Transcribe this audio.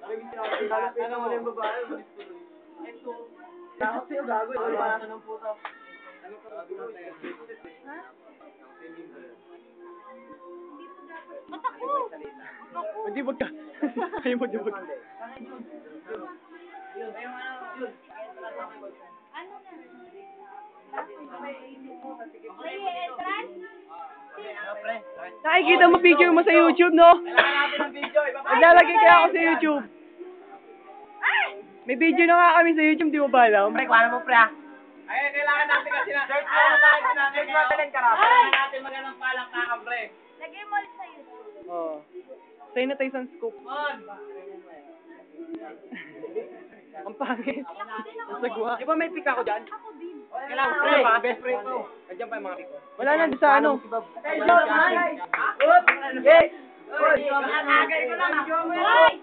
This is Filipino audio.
Ano mo na yung babae? Takot sa'yo, gago. Ano ng puta? Ha? Ba't ako? Hindi, wag ka. Ayaw mo, di wag. Ano na? May entrance? Nakikita mo picture mo sa YouTube, no? Maglalagay kaya ako sa YouTube. May video na nga kami sa YouTube, di mo ba alam? Pre, kuha mo, pre, ah. Ay, kailangan natin kasi na. Search natin karap. Kailangan natin magandang palakpakan, pre. Lagay mo ulit sa YouTube. Oo. Sa'yo na tayo isang scoop. Ang pangit. Ang sagwa. Di ba may pick ako dyan? Ako din. Kailangan, pre, ba? Best friend ko. Nandiyan pa yung mga pick ko. Wala na, di sa ano. Yes! Uy! Uy! Uy!